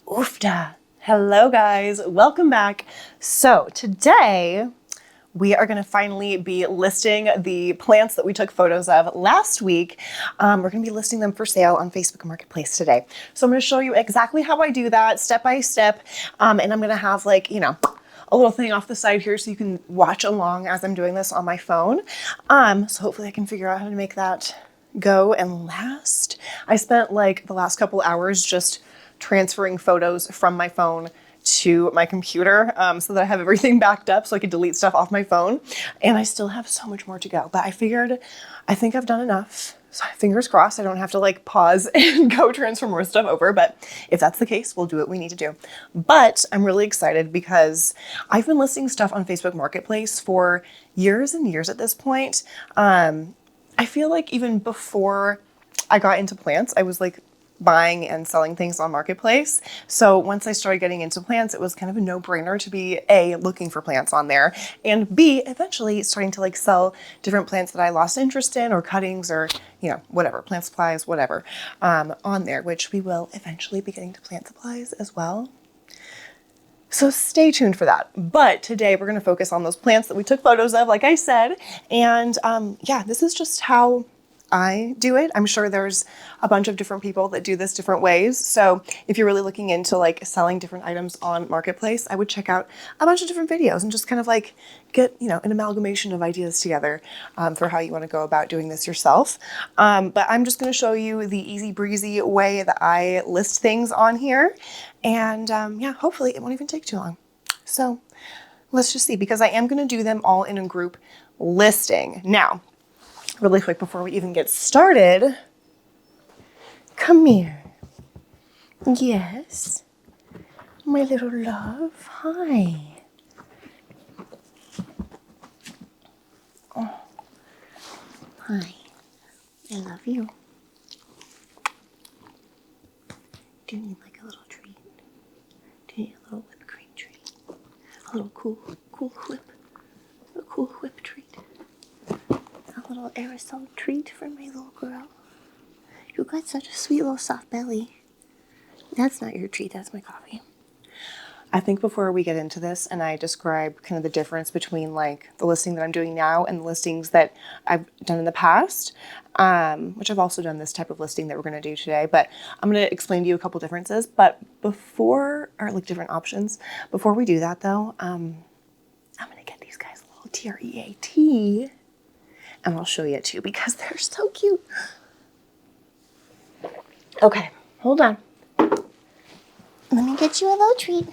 Oofda. Hello guys, welcome back. So today we are going to finally be listing the plants that we took photos of last week. We're going to be listing them for sale on Facebook Marketplace today. So I'm going to show you exactly how I do that step by step. And I'm going to have a little thing off the side here so you can watch along as I'm doing this on my phone. So hopefully I can figure out how to make that go and last. I spent like the last couple hours just transferring photos from my phone to my computer so that I have everything backed up so I could delete stuff off my phone. And I still have so much more to go, but I think I've done enough. So fingers crossed I don't have to like pause and go transfer more stuff over, but if that's the case, we'll do what we need to do. But I'm really excited because I've been listing stuff on Facebook Marketplace for years and years at this point. I feel like even before I got into plants, I was like buying and selling things on Marketplace. So once I started getting into plants, it was kind of a no-brainer to be A, looking for plants on there, and B, eventually starting to like sell different plants that I lost interest in, or cuttings, or whatever, plant supplies, whatever, on there, which we will eventually be getting to plant supplies as well. So stay tuned for that. But today we're going to focus on those plants that we took photos of, like I said. And yeah, this is just how I do it. I'm sure there's a bunch of different people that do this different ways. So if you're really looking into like selling different items on Marketplace, I would check out a bunch of different videos and just kind of like get, an amalgamation of ideas together for how you want to go about doing this yourself. But I'm just going to show you the easy breezy way that I list things on here. And yeah, hopefully it won't even take too long. So let's just see, because I am going to do them all in a group listing. Now, really quick before we even get started, come here. Yes, my little love. Hi. Oh, hi. I love you. Do you need like a little treat? Do you need a little whipped cream treat? A little cool whip? A cool whip treat? A little aerosol treat for my little girl. You got such a sweet little soft belly. That's not your treat, that's my coffee. I think before we get into this and I describe kind of the difference between like the listing that I'm doing now and the listings that I've done in the past, which I've also done this type of listing that we're going to do today, but I'm going to explain to you a couple differences. But before, or like different options, before we do that though, I'm going to get these guys a little TREAT. And I'll show you too because they're so cute. Okay, hold on. Let me get you a little treat.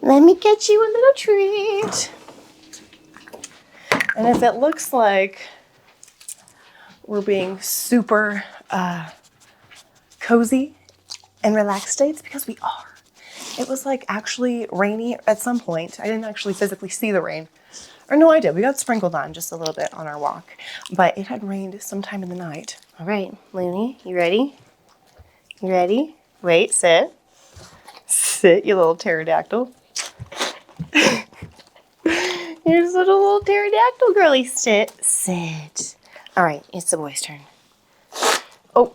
Let me get you a little treat. And if it looks like we're being super cozy and relaxed today, it's because we are. It was like actually rainy at some point. I didn't actually physically see the rain. Or no, I did. We got sprinkled on just a little bit on our walk. But it had rained sometime in the night. All right, Looney, you ready? You ready? Wait, sit. Sit, you little pterodactyl. You're such a little pterodactyl girly. Sit. All right, it's the boy's turn. Oh,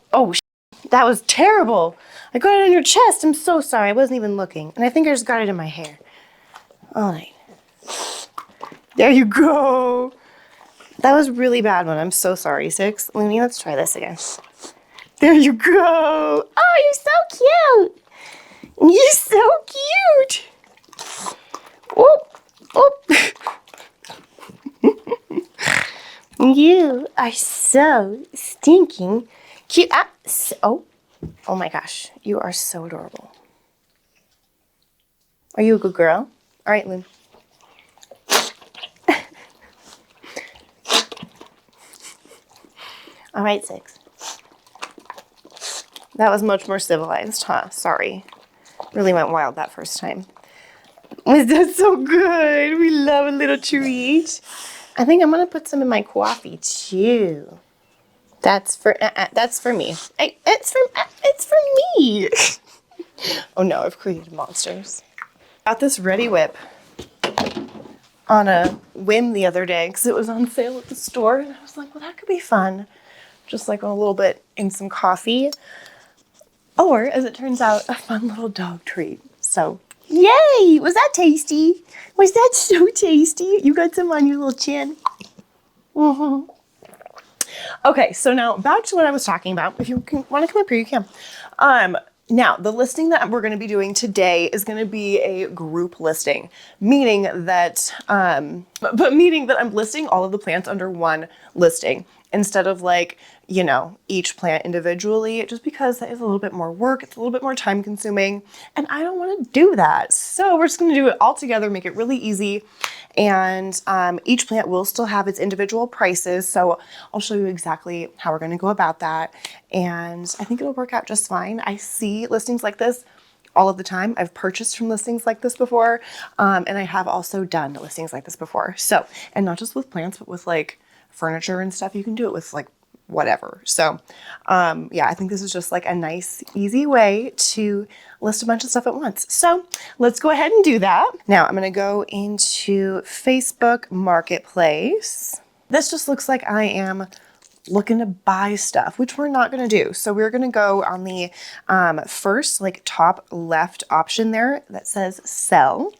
that was terrible. I got it on your chest. I'm so sorry. I wasn't even looking. And I think I just got it in my hair. All right. There you go. That was a really bad one. I'm so sorry, Six. Looney, let's try this again. There you go. Oh, you're so cute. You're so cute. You are so stinking cute. Oh my gosh. You are so adorable. Are you a good girl? All right, Loon. All right, Six. That was much more civilized, huh? Sorry. Really went wild that first time. Was that so good? We love a little treat. I think I'm going to put some in my coffee, too. That's for me. It's for me. Oh, no, I've created monsters. Got this Ready Whip on a whim the other day because it was on sale at the store. And I was like, well, that could be fun. Just like a little bit in some coffee. or as it turns out, a fun little dog treat. So, yay! Was that tasty? Was that so tasty? You got some on your little chin. Mm-hmm. Okay, so now back to what I was talking about. If you want to come up here, you can. Now, the listing that we're going to be doing today is going to be a group listing, meaning that, meaning that I'm listing all of the plants under one listing instead of like, you know, each plant individually, just because that is a little bit more work. It's a little bit more time consuming, and I don't want to do that. So we're just going to do it all together, make it really easy. And each plant will still have its individual prices. So I'll show you exactly how we're going to go about that. And I think it'll work out just fine. I see listings like this all of the time. I've purchased from listings like this before. And I have also done listings like this before. So, and not just with plants, but with like furniture and stuff. You can do it with like whatever. So yeah, I think this is just like a nice, easy way to list a bunch of stuff at once. So let's go ahead and do that. Now I'm going to go into Facebook Marketplace. This just looks like I am looking to buy stuff, which we're not going to do. So we're going to go on the first like top left option there that says sell.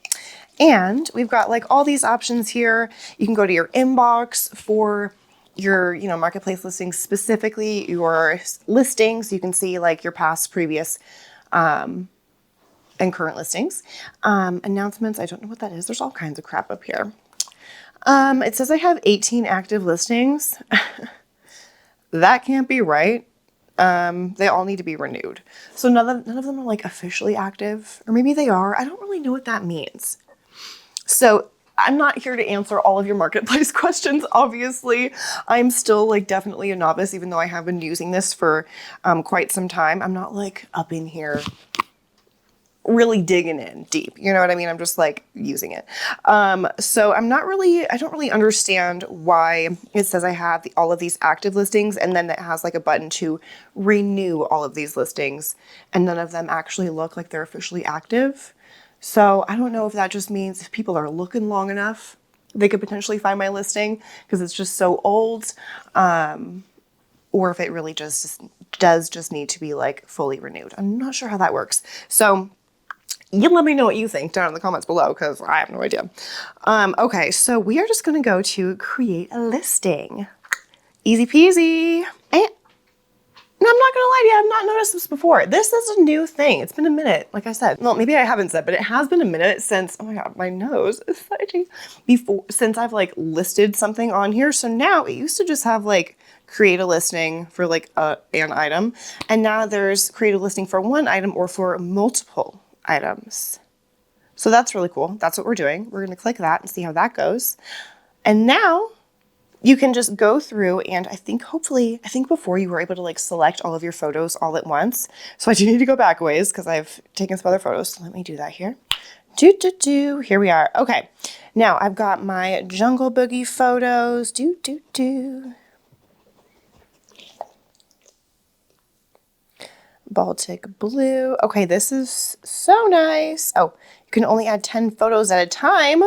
And we've got like all these options here. You can go to your inbox for your, you know, marketplace listings, specifically your listings. You can see like your past, previous, and current listings. Announcements, I don't know what that is. There's all kinds of crap up here. It says I have 18 active listings. That can't be right. They all need to be renewed. So none of them are like officially active, or maybe they are. I don't really know what that means. So I'm not here to answer all of your marketplace questions, obviously. I'm still like definitely a novice, even though I have been using this for quite some time. I'm not like up in here really digging in deep. You know what I mean? I'm just like using it. So I don't really understand why it says I have all of these active listings and then it has like a button to renew all of these listings and none of them actually look like they're officially active. So I don't know if that just means if people are looking long enough, they could potentially find my listing because it's just so old, or if it really just does need to be like fully renewed. I'm not sure how that works. So you let me know what you think down in the comments below because I have no idea. Okay, so we are just going to go to create a listing. Easy peasy. And no, I'm not gonna lie to you, I've not noticed this before. This is a new thing. It's been a minute, like I said. Well, maybe I haven't said, but it has been a minute since, oh my God, my nose is itchy. Since I've like listed something on here. So now it used to just have like create a listing for like an item. And now there's create a listing for one item or for multiple items. So that's really cool. That's what we're doing. We're gonna click that and see how that goes. And now you can just go through and I think before you were able to like select all of your photos all at once. So I do need to go back a ways because I've taken some other photos. So let me do that here. Here we are. Okay. Now I've got my Jungle Boogie photos. Baltic blue. Okay, this is so nice. Oh, you can only add 10 photos at a time.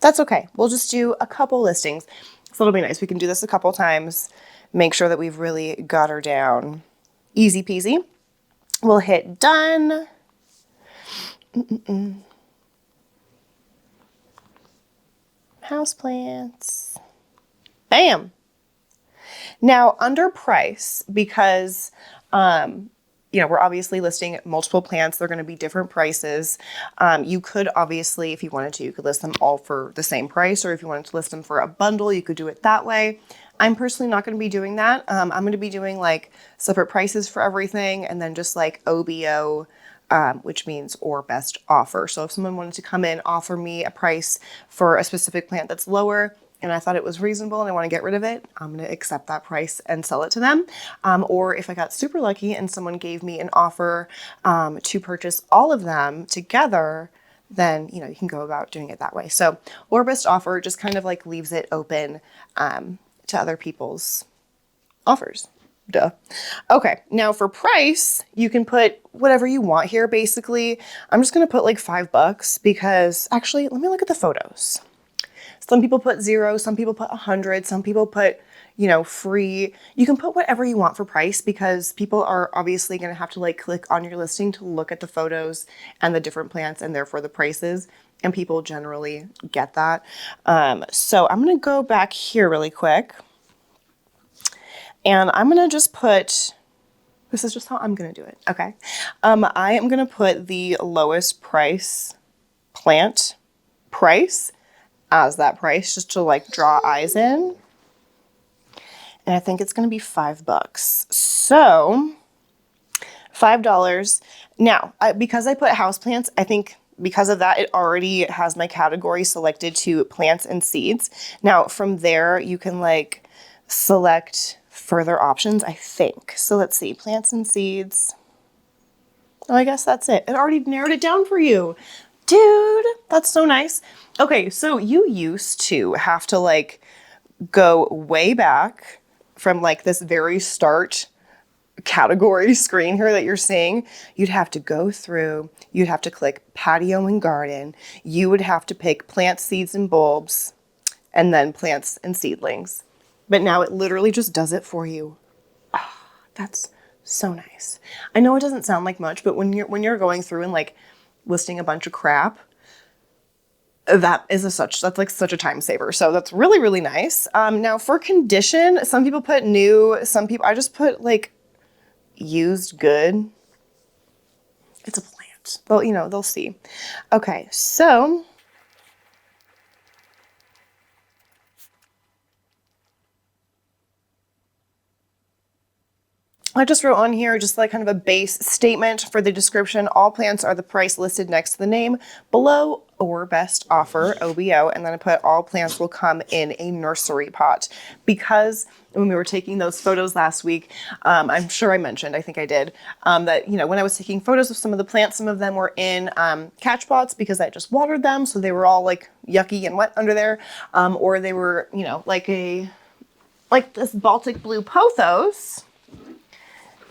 That's okay. We'll just do a couple listings. So it'll be nice. We can do this a couple times. Make sure that we've really got her down. Easy peasy. We'll hit done. Houseplants. Bam. Now under price, because you know, we're obviously listing multiple plants. They're going to be different prices. You could obviously, if you wanted to, you could list them all for the same price, or if you wanted to list them for a bundle, you could do it that way. I'm personally not going to be doing that. I'm going to be doing like separate prices for everything and then just like OBO, which means or best offer. So if someone wanted to come in, offer me a price for a specific plant that's lower, and I thought it was reasonable and I want to get rid of it, I'm going to accept that price and sell it to them. Or if I got super lucky and someone gave me an offer to purchase all of them together, then, you know, you can go about doing it that way. So or best offer just kind of like leaves it open to other people's offers. Duh. Okay, now for price, you can put whatever you want here, basically. I'm just going to put like $5 because actually, let me look at the photos. Some people put 0, some people put 100, some people put, you know, free. You can put whatever you want for price because people are obviously going to have to like click on your listing to look at the photos and the different plants and therefore the prices. And people generally get that. So I'm going to go back here really quick. And I'm going to just put, this is just how I'm going to do it. Okay. I am going to put the lowest price plant price as that price just to like draw eyes in. And I think it's going to be $5. So $5. Now, because I put houseplants, I think because of that, it already has my category selected to plants and seeds. Now from there, you can like select further options, I think. So let's see, plants and seeds. Oh, I guess that's it. It already narrowed it down for you. Dude, that's so nice. Okay, so you used to have to like go way back from like this very start category screen here that you're seeing. You'd have to go through, you'd have to click patio and garden. You would have to pick plants, seeds, and bulbs, and then plants and seedlings. But now it literally just does it for you. Oh, that's so nice. I know it doesn't sound like much, but when you're going through and like listing a bunch of crap, that's like such a time saver. So that's really, really nice. Now for condition, some people put new, I just put like used good. It's a plant. Well, you know, they'll see. Okay, so I just wrote on here just like kind of a base statement for the description. All plants are the price listed next to the name below or best offer, OBO. And then I put all plants will come in a nursery pot because when we were taking those photos last week, I'm sure I mentioned, I think I did, that, you know, when I was taking photos of some of the plants, some of them were in catch pots because I just watered them. So they were all like yucky and wet under there. Or they were, you know, like this Baltic blue pothos.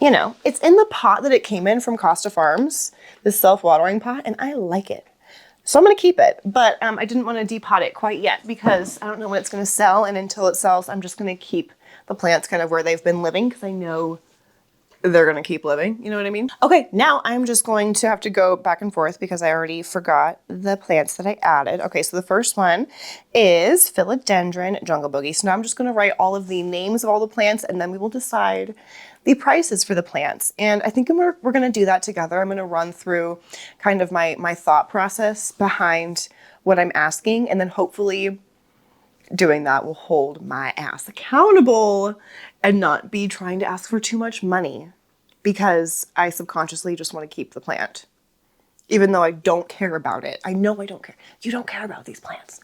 You know, it's in the pot that it came in from Costa Farms, this self-watering pot, and I like it. So I'm going to keep it, but I didn't want to depot it quite yet because I don't know when it's going to sell, and until it sells, I'm just going to keep the plants kind of where they've been living because I know they're going to keep living. You know what I mean? Okay, now I'm just going to have to go back and forth because I already forgot the plants that I added. Okay, so the first one is Philodendron Jungle Boogie. So now I'm just going to write all of the names of all the plants, and then we will decide the prices for the plants. And I think we're going to do that together. I'm going to run through kind of my thought process behind what I'm asking. And then hopefully doing that will hold my ass accountable and not be trying to ask for too much money because I subconsciously just want to keep the plant. Even though I don't care about it. I know I don't care. You don't care about these plants.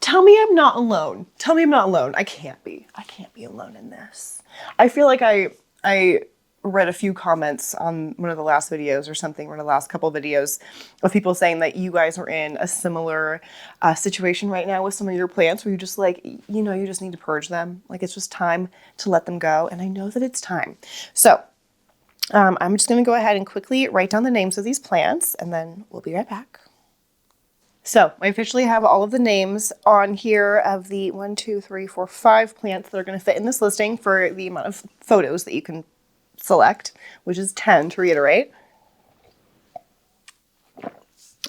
Tell me I'm not alone. Tell me I'm not alone. I can't be. I can't be alone in this. I feel like I read a few comments on one of the last videos or something, one of the last couple of videos of people saying that you guys are in a similar situation right now with some of your plants where you just like, you know, you just need to purge them. Like it's just time to let them go. And I know that it's time. So I'm just going to go ahead and quickly write down the names of these plants and then we'll be right back. So I officially have all of the names on here of the 1, 2, 3, 4, 5 plants that are going to fit in this listing for the amount of photos that you can select, which is 10 to reiterate.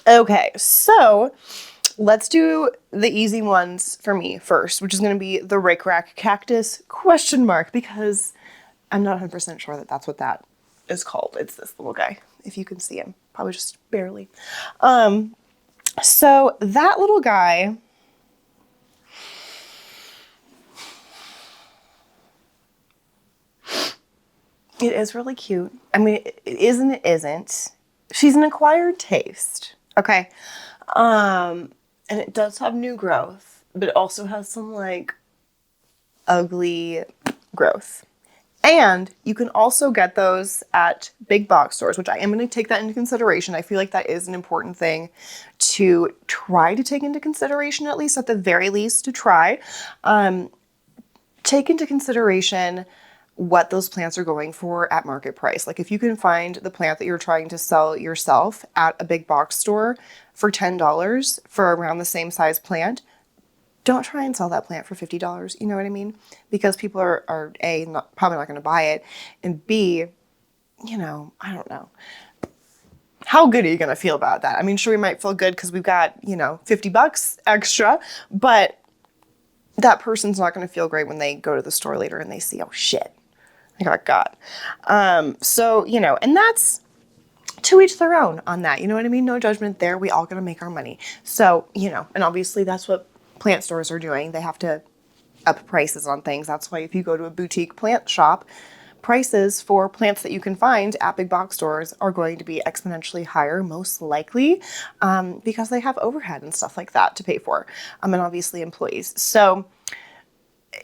Okay, so let's do the easy ones for me first, which is going to be the rickrack cactus ? Because I'm not 100% sure that that's what that is called. It's this little guy, if you can see him, probably just barely. So that little guy, it is really cute. I mean, it is and it isn't. She's an acquired taste, okay? And it does have new growth, but it also has some like ugly growth. And you can also get those at big box stores, which I am going to take that into consideration. I feel like that is an important thing to try to take into consideration, at least at the very least to try. Take into consideration what those plants are going for at market price. Like if you can find the plant that you're trying to sell yourself at a big box store for $10 for around the same size plant, don't try and sell that plant for $50. You know what I mean? Because people are A, probably not going to buy it, and B, you know, I don't know. How good are you going to feel about that? I mean, sure, we might feel good because we've got, you know, $50 extra, but that person's not going to feel great when they go to the store later and they see, oh shit, I got got. So, you know, and that's to each their own on that. You know what I mean? No judgment there. We all got to make our money. So, you know, and obviously that's what plant stores are doing. They have to up prices on things. That's why if you go to a boutique plant shop, prices for plants that you can find at big box stores are going to be exponentially higher, most likely, because they have overhead and stuff like that to pay for, and obviously employees. So,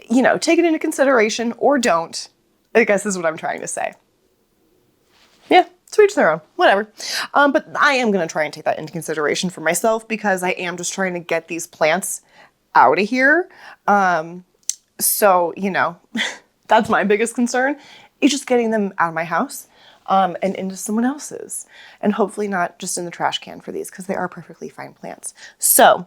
you know, take it into consideration or don't, I guess is what I'm trying to say. Yeah, to each their own, whatever. But I am going to try and take that into consideration for myself because I am just trying to get these plants out of here. So, you know, that's my biggest concern. It's just getting them out of my house and into someone else's. And hopefully not just in the trash can for these because they are perfectly fine plants. So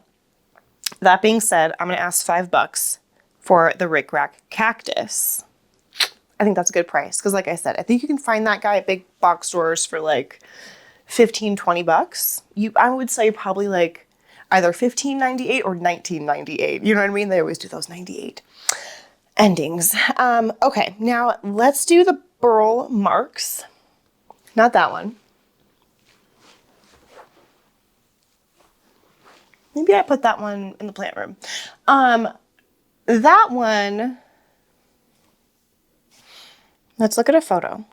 that being said, I'm going to ask $5 for the Rick Rack cactus. I think that's a good price because like I said, I think you can find that guy at big box stores for like $15-20. I would say probably like either $15.98 or $19.98. You know what I mean? They always do those 98 endings. Okay, now let's do the burl marks. Not that one. Maybe I put that one in the plant room. That one, let's look at a photo.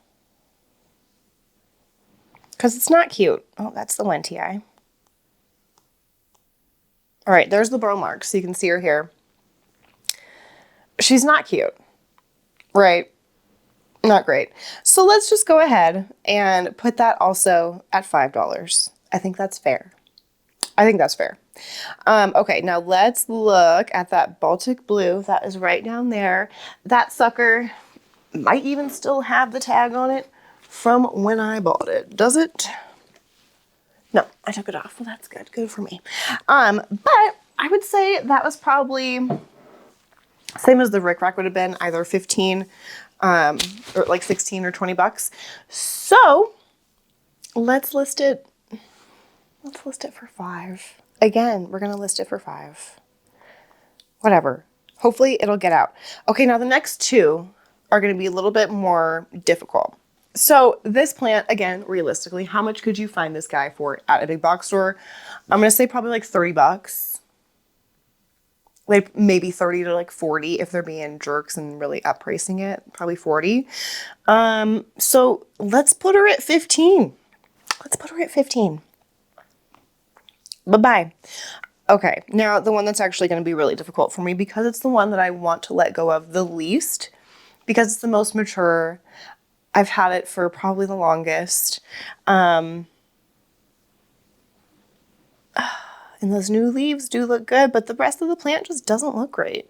Because it's not cute. Oh, that's the Lentii. All right, there's the burl marks. So you can see her here. She's not cute, right? Not great. So let's just go ahead and put that also at $5. I think that's fair. I think that's fair. Okay, now let's look at that Baltic blue. That is right down there. That sucker might even still have the tag on it from when I bought it. Does it? No, I took it off. Well, that's good. Good for me. But I would say that was probably same as the Rick Rack would have been, either 15 or like 16 or $20. So let's list it. Let's list it for $5. Again, we're going to list it for $5. Whatever. Hopefully it'll get out. Okay, now the next two are going to be a little bit more difficult. So this plant, again, realistically, how much could you find this guy for at a big box store? I'm going to say probably like $30. Like maybe 30 to like 40 if they're being jerks and really uppricing it, probably 40. So let's put her at 15. Let's put her at 15. Bye-bye. Okay, now the one that's actually going to be really difficult for me because it's the one that I want to let go of the least because it's the most mature. I've had it for probably the longest. And those new leaves do look good, but the rest of the plant just doesn't look great.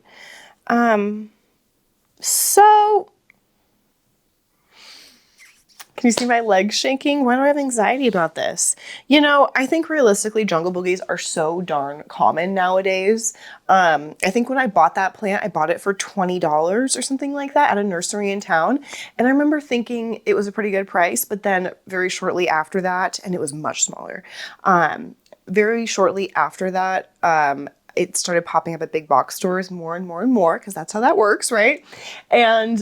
So, can you see my legs shaking? Why do I have anxiety about this? You know, I think realistically, jungle boogies are so darn common nowadays. I think when I bought that plant, I bought it for $20 or something like that at a nursery in town. And I remember thinking it was a pretty good price, but then very shortly after that, and it was much smaller, very shortly after that, it started popping up at big box stores more and more and more because that's how that works, right? And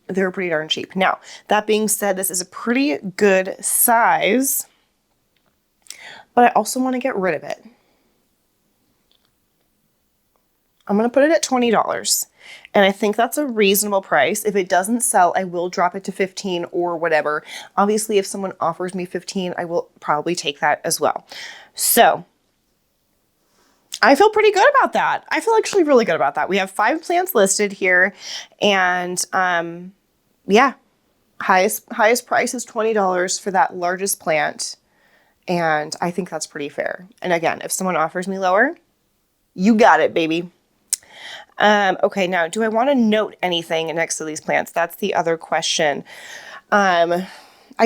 they were pretty darn cheap. Now, that being said, this is a pretty good size, but I also want to get rid of it. I'm going to put it at $20. And I think that's a reasonable price. If it doesn't sell, I will drop it to 15 or whatever. Obviously, if someone offers me 15, I will probably take that as well. So I feel pretty good about that. I feel actually really good about that. We have 5 plants listed here. And yeah, highest price is $20 for that largest plant. And I think that's pretty fair. And again, if someone offers me lower, you got it, baby. Okay, now, do I want to note anything next to these plants? That's the other question. I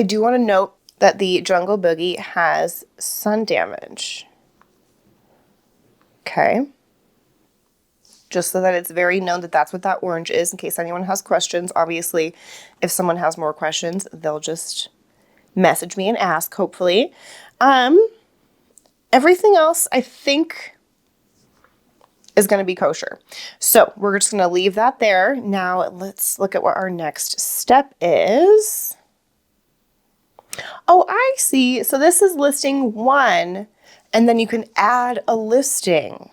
do want to note that the jungle boogie has sun damage. Okay. just so that it's very known that that's what that orange is, in case anyone has questions. Obviously, if someone has more questions, they'll just message me and ask, hopefully. Everything else, I think, is going to be kosher. So we're just going to leave that there. Now let's look at what our next step is. Oh, I see. So this is listing 1, and then you can add a listing.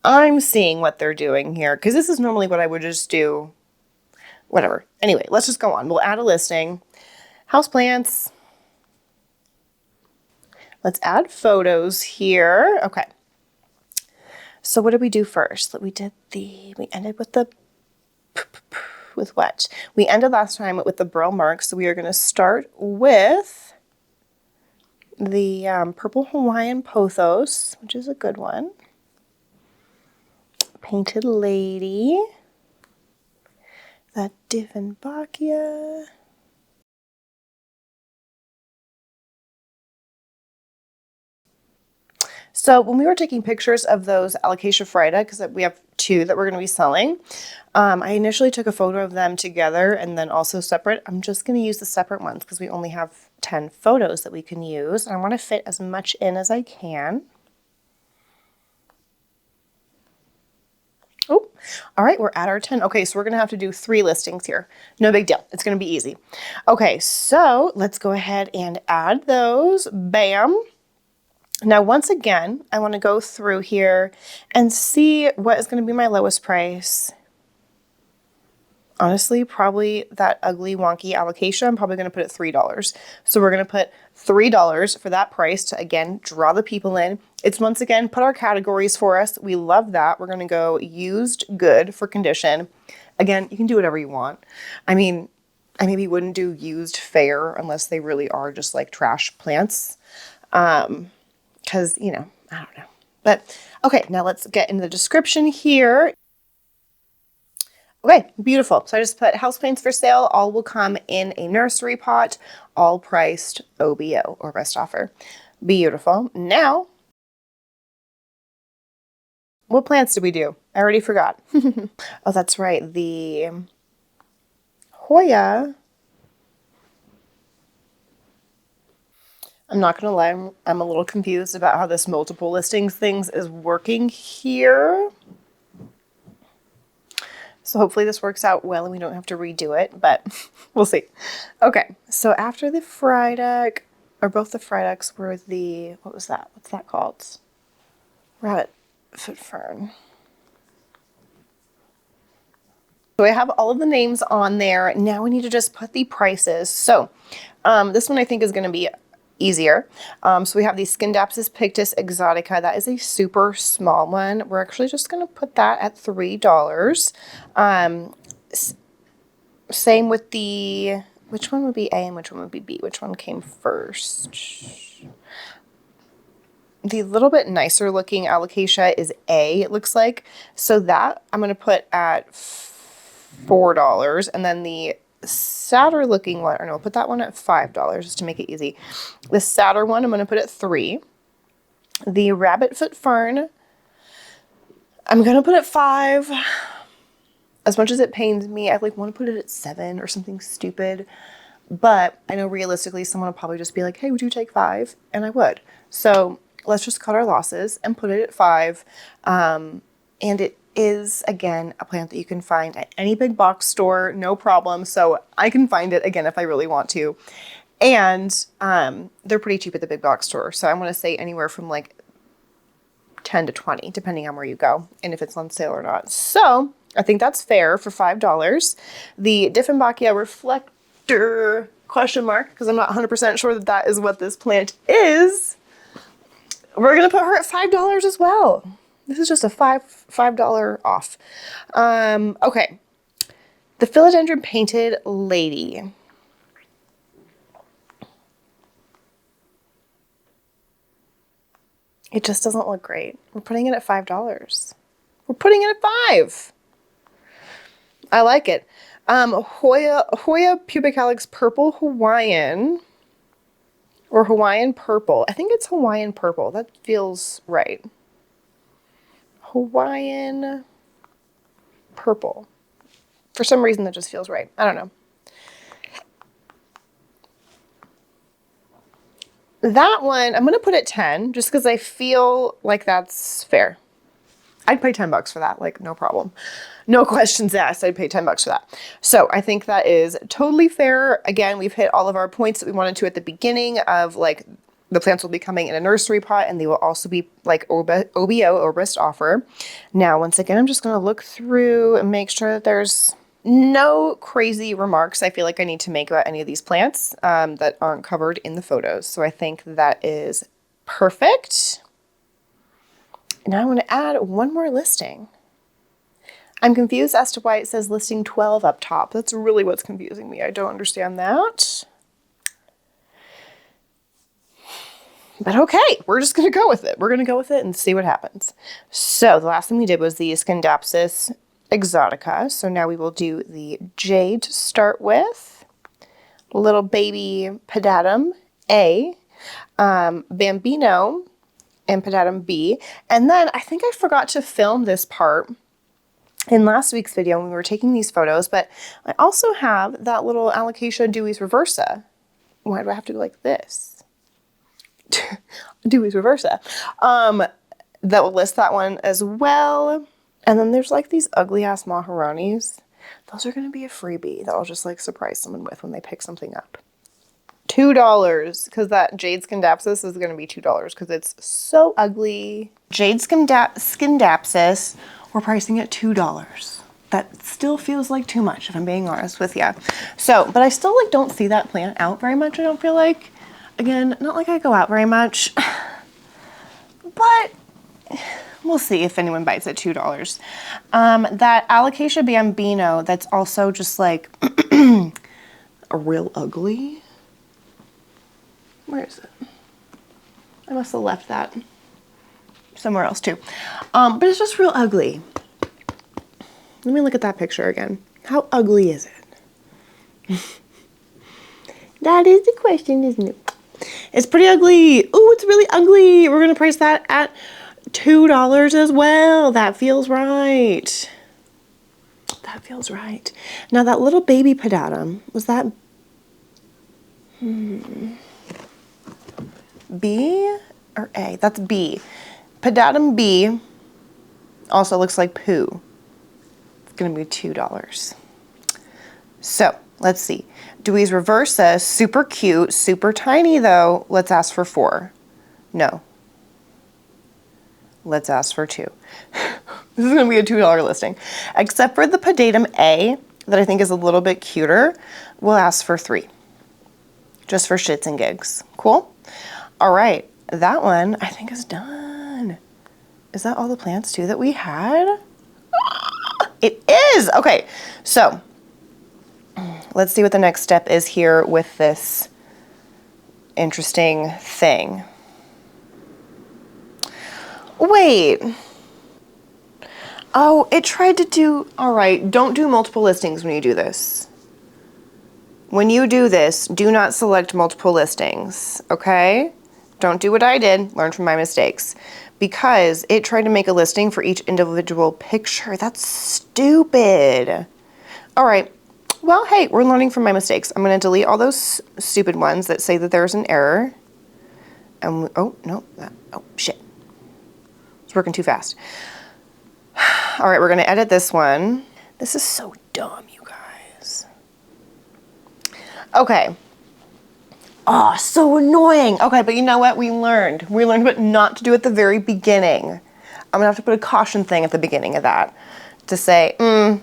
I'm seeing what they're doing here, because this is normally what I would just do. Whatever. Anyway, let's just go on. We'll add a listing. Houseplants. Let's add photos here. Okay. So what did we do first? We ended with what? We ended last time with the burl marks. So we are going to start with the purple Hawaiian pothos, which is a good one. Painted lady. That Dieffenbachia. So when we were taking pictures of those Alocasia frida, because we have 2 that we're going to be selling, I initially took a photo of them together and then also separate. I'm just going to use the separate ones because we only have 10 photos that we can use. And I want to fit as much in as I can. Oh, all right, we're at our 10. Okay, so we're going to have to do 3 listings here. No big deal. It's going to be easy. Okay, so let's go ahead and add those. Bam. Now, once again, I want to go through here and see what is going to be my lowest price. Honestly, probably that ugly, wonky Alocasia. I'm probably going to put it $3. So we're going to put $3 for that price to, again, draw the people in. It's, once again, put our categories for us. We love that. We're going to go used, good for condition. Again, you can do whatever you want. I mean, I maybe wouldn't do used fair unless they really are just like trash plants. Because, you know, I don't know. But, okay, now let's get into the description here. Okay, beautiful. So I just put houseplants for sale. All will come in a nursery pot, all priced OBO, or best offer. Beautiful. Now, what plants did we do? I already forgot. Oh, that's right. The Hoya. I'm not going to lie, I'm a little confused about how this multiple listings things is working here. So hopefully this works out well and we don't have to redo it, but we'll see. Okay, so after the Frydek, or both the Frydeks were the, what was that? What's that called? Rabbit foot fern. So I have all of the names on there. Now we need to just put the prices. So this one I think is going to be easier. So we have the Scindapsus pictus exotica. That is a super small one. We're actually just going to put that at $3. Same with the, which one would be A and which one would be B? Which one came first? The little bit nicer looking Alocasia is A, it looks like. So that I'm going to put at $4. And then the sadder looking one, or no, I'll put that one at $5 just to make it easy. The sadder one, I'm going to put at $3. The rabbit foot fern, I'm going to put at $5. As much as it pains me, I like want to put it at $7 or something stupid. But I know realistically someone will probably just be like, hey, would you take $5? And I would. So let's just cut our losses and put it at $5. And it is, again, a plant that you can find at any big box store, no problem. So I can find it, again, if I really want to. And they're pretty cheap at the big box store. So I want to say anywhere from like 10 to 20, depending on where you go and if it's on sale or not. So I think that's fair for $5. The Dieffenbachia reflector, question mark, because I'm not 100% sure that that is what this plant is. We're going to put her at $5 as well. This is just a $5 off. Okay. The Philodendron Painted Lady. It just doesn't look great. We're putting it at $5. We're putting it at $5. I like it. Hoya Pubicalix Purple Hawaiian. Or Hawaiian Purple. I think it's Hawaiian Purple. That feels right. Hawaiian purple. For some reason that just feels right. I don't know. That one, I'm going to put at 10 just because I feel like that's fair. I'd pay 10 bucks for that, like no problem. No questions asked, I'd pay 10 bucks for that. So I think that is totally fair. Again, we've hit all of our points that we wanted to at the beginning of like the plants will be coming in a nursery pot and they will also be like OBO or best offer. Now, once again, I'm just going to look through and make sure that there's no crazy remarks I feel like I need to make about any of these plants that aren't covered in the photos. So I think that is perfect. Now I want to add one more listing. I'm confused as to why it says listing 12 up top. That's really what's confusing me. I don't understand that. But okay, we're just going to go with it. We're going to go with it and see what happens. So the last thing we did was the Scindapsus exotica. So now we will do the jade to start with. Little baby pedatum A, bambino, and pedatum B. And then I think I forgot to film this part in last week's video when we were taking these photos, but I also have that little Alocasia Dewey's reversa. Why do I have to go like this? Dewey's reversa. That will list that one as well. And then there's like these ugly ass Maharanis. Those are going to be a freebie that I'll just like surprise someone with when they pick something up. $2, because that Jade Scindapsus is going to be $2 because it's so ugly. Jade Scindapsus, we're pricing at $2. That still feels like too much if I'm being honest with you. So, but I still like don't see that plant out very much. I don't feel like, again, not like I go out very much, but we'll see if anyone bites at $2. That Alocasia bambino, that's also just like a real ugly. Where is it? I must have left that somewhere else too. But it's just real ugly. Let me look at that picture again. How ugly is it? That is the question, isn't it? It's pretty ugly. Ooh, it's really ugly. We're going to price that at $2 as well. That feels right. That feels right. Now that little baby pedatum, was that B or A? That's B. Pedatum B also looks like poo. It's going to be $2. So let's see. Dewey's reversa, super cute, super tiny though. Let's ask for 4. No. Let's ask for 2. This is going to be a $2 listing. Except for the pedatum A that I think is a little bit cuter, we'll ask for 3. Just for shits and gigs. Cool? All right. That one I think is done. Is that all the plants too that we had? It is! Okay, so let's see what the next step is here with this interesting thing. Wait. Oh, it tried to do, all right, don't do multiple listings when you do this. When you do this, do not select multiple listings, okay? Don't do what I did, learn from my mistakes. Because it tried to make a listing for each individual picture. That's stupid. All right, well, hey, we're learning from my mistakes. I'm gonna delete all those stupid ones that say that there's an error. And oh, no, oh, shit. It's working too fast. All right, we're gonna edit this one. This is so dumb, you guys. Okay. Oh, so annoying. Okay, but you know what? We learned what not to do at the very beginning. I'm gonna have to put a caution thing at the beginning of that to say, don't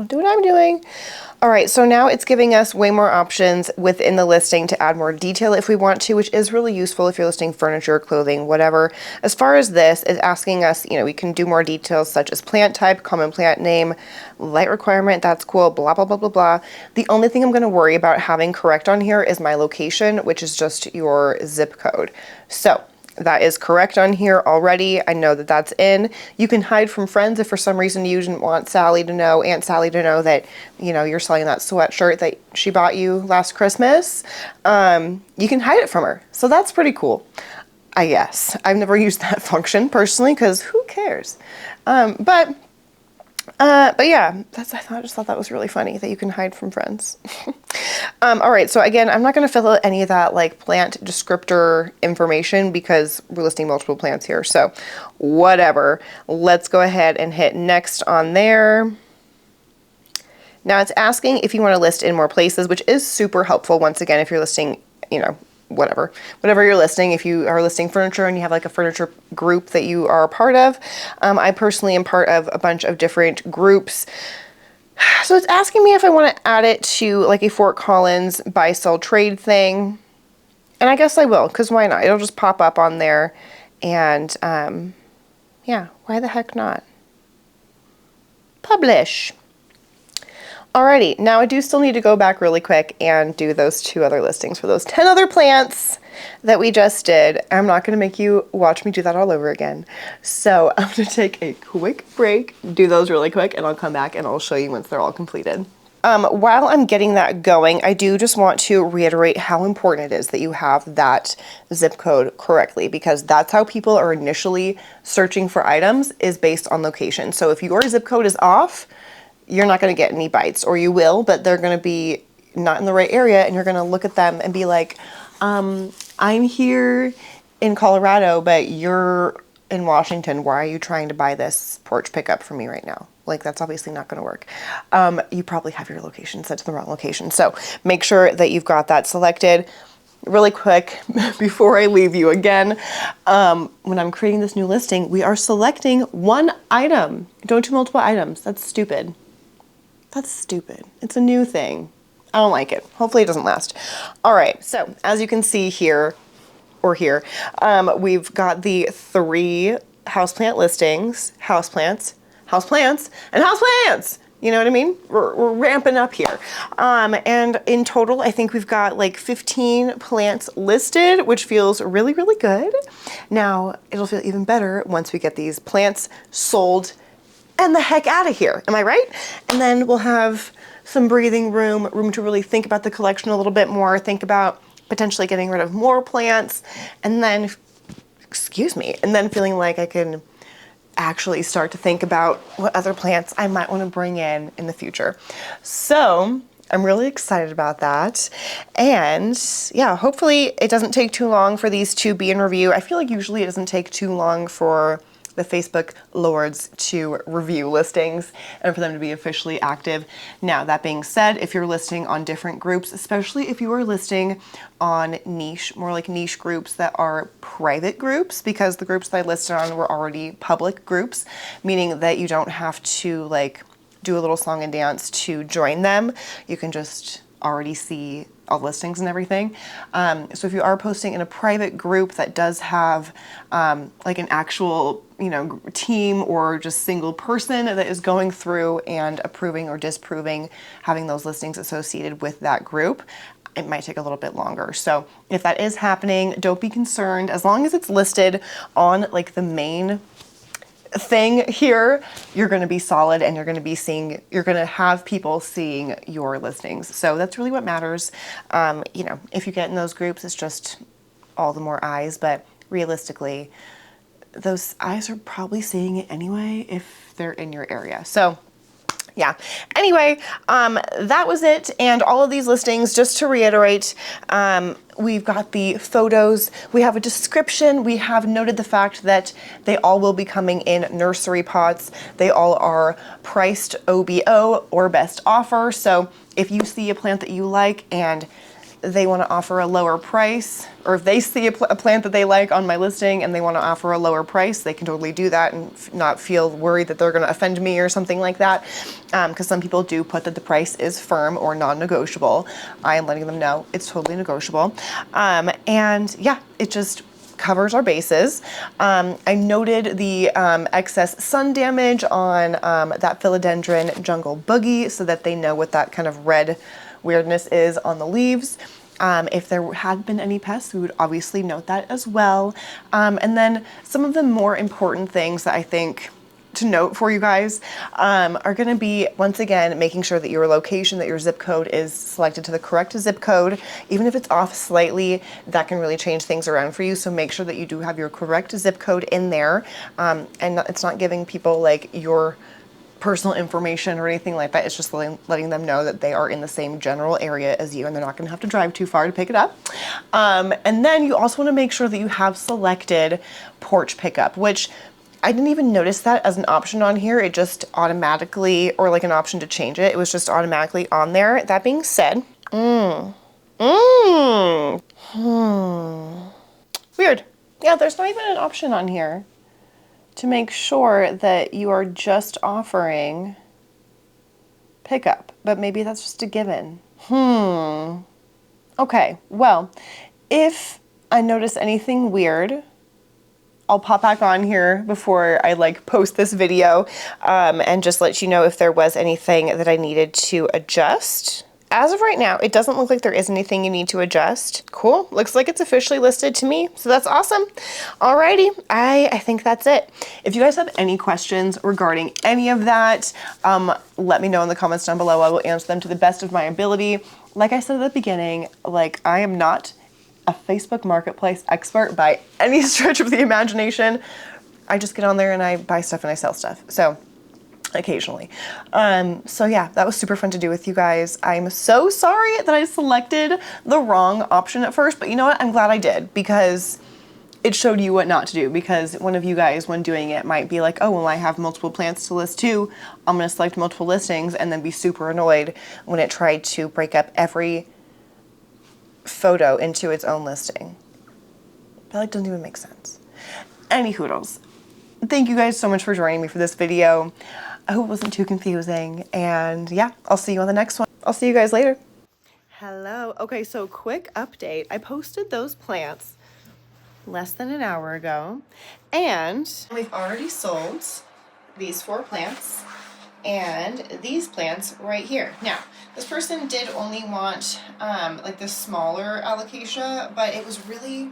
do what I'm doing. All right, so now it's giving us way more options within the listing to add more detail if we want to, which is really useful if you're listing furniture, clothing, whatever. As far as this, it's asking us, you know, we can do more details such as plant type, common plant name, light requirement, that's cool, blah, blah, blah, blah, blah. The only thing I'm gonna worry about having correct on here is my location, which is just your zip code. So that is correct on here already. I know that that's in. You can hide from friends if for some reason you didn't want Sally to know, Aunt Sally to know that, you know, you're selling that sweatshirt that she bought you last Christmas. You can hide it from her. So that's pretty cool. I guess. I've never used that function personally because who cares? But yeah, I just thought that was really funny that you can hide from friends. All right, so again, I'm not going to fill out any of that like plant descriptor information because we're listing multiple plants here. So whatever, let's go ahead and hit next on there. Now it's asking if you want to list in more places, which is super helpful. Once again, if you're listing, you know, whatever you're listing, if you are listing furniture and you have like a furniture group that you are a part of. I personally am part of a bunch of different groups. So it's asking me if I want to add it to like a Fort Collins buy, sell, trade thing. And I guess I will, because why not? It'll just pop up on there. And yeah, why the heck not? Publish. Alrighty, now I do still need to go back really quick and do those 2 other listings for those 10 other plants that we just did. I'm not going to make you watch me do that all over again. So I'm going to take a quick break, do those really quick, and I'll come back and I'll show you once they're all completed. While I'm getting that going, I do just want to reiterate how important it is that you have that zip code correctly, because that's how people are initially searching for items, is based on location. So if your zip code is off, you're not going to get any bites, or you will, but they're going to be not in the right area, and you're going to look at them and be like, I'm here in Colorado, but you're in Washington. Why are you trying to buy this porch pickup from me right now? Like, that's obviously not going to work. You probably have your location set to the wrong location. So make sure that you've got that selected. Really quick, before I leave you again, when I'm creating this new listing, we are selecting 1 item. Don't do multiple items. That's stupid. That's stupid. It's a new thing. I don't like it. Hopefully it doesn't last. All right, so as you can see here, or here, we've got the 3 houseplant listings, houseplants, and houseplants. You know what I mean? We're ramping up here. And in total, I think we've got like 15 plants listed, which feels really, really good. Now, it'll feel even better once we get these plants sold and the heck out of here. Am I right? And then we'll have some breathing room to really think about the collection a little bit more, think about potentially getting rid of more plants, and then, excuse me, and then feeling like I can actually start to think about what other plants I might want to bring in the future. So I'm really excited about that. And yeah, hopefully it doesn't take too long for these to be in review. I feel like usually it doesn't take too long for the Facebook lords to review listings and for them to be officially active. Now, that being said, if you're listing on different groups, especially if you are listing on niche, more like niche groups that are private groups, because the groups that I listed on were already public groups, meaning that you don't have to like do a little song and dance to join them. You can just already see all listings and everything. So if you are posting in a private group that does have like an actual, you know, team or just single person that is going through and approving or disproving having those listings associated with that group, it might take a little bit longer. So if that is happening, don't be concerned. As long as it's listed on like the main thing here, you're going to be solid, and you're going to have people seeing your listings. So that's really what matters. You know, if you get in those groups, it's just all the more eyes, but realistically, those eyes are probably seeing it anyway if they're in your area. So yeah, anyway, that was it. And all of these listings, just to reiterate, we've got the photos, we have a description, we have noted the fact that they all will be coming in nursery pots. They all are priced OBO or best offer. So if you see a plant that you like and they want to offer a lower price, or if they see a plant that they like on my listing and they want to offer a lower price, they can totally do that and not feel worried that they're going to offend me or something like that. Because some people do put that the price is firm or non-negotiable. I am letting them know it's totally negotiable. And yeah, it just covers our bases. I noted the excess sun damage on that philodendron jungle boogie so that they know what that kind of red weirdness is on the leaves. If there had been any pests, we would obviously note that as well. And then some of the more important things that I think to note for you guys are going to be, once again, making sure that your location, that your zip code is selected to the correct zip code. Even if it's off slightly, that can really change things around for you. So make sure that you do have your correct zip code in there, and it's not giving people like your personal information or anything like that. It's just letting them know that they are in the same general area as you and they're not going to have to drive too far to pick it up. And then you also want to make sure that you have selected porch pickup, which I didn't even notice that as an option on here. It just automatically, or like an option to change it, it was just automatically on there. That being said, weird. Yeah, there's not even an option on here to make sure that you are just offering pickup, but maybe that's just a given. Okay, well, if I notice anything weird, I'll pop back on here before I like post this video and just let you know if there was anything that I needed to adjust. As of right now, it doesn't look like there is anything you need to adjust. Cool, looks like it's officially listed to me, so that's awesome. Alrighty, I think that's it. If you guys have any questions regarding any of that, let me know in the comments down below. I will answer them to the best of my ability. Like I said at the beginning, like I am not a Facebook marketplace expert by any stretch of the imagination. I just get on there and I buy stuff and I sell stuff. So occasionally. So yeah, that was super fun to do with you guys. I'm so sorry that I selected the wrong option at first, but you know what? I'm glad I did because it showed you what not to do, because one of you guys when doing it might be like, oh, well, I have multiple plants to list too. I'm going to select multiple listings and then be super annoyed when it tried to break up every photo into its own listing. That like doesn't even make sense. Any hoodles. Thank you guys so much for joining me for this video. I hope it wasn't too confusing, and yeah, I'll see you on the next one. I'll see you guys later. Hello. Okay, so quick update. I posted those plants less than an hour ago, and we've already sold these 4 plants and these plants right here. Now, this person did only want like the smaller alocasia, but it was really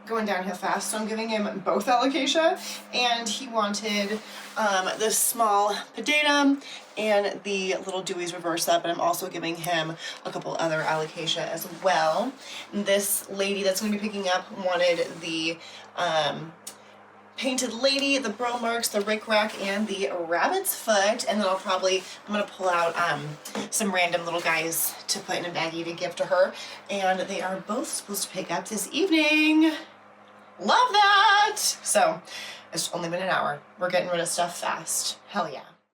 going downhill fast, so I'm giving him both alocasia, and he wanted the small pedatum and the little Dewey's reverse up, but I'm also giving him a couple other alocasia as well. This lady that's going to be picking up wanted the painted lady, the burl marks, the rickrack, and the rabbit's foot, and then I'm going to pull out some random little guys to put in a baggie to give to her, and they are both supposed to pick up this evening. Love that! So, it's only been an hour. We're getting rid of stuff fast. Hell yeah.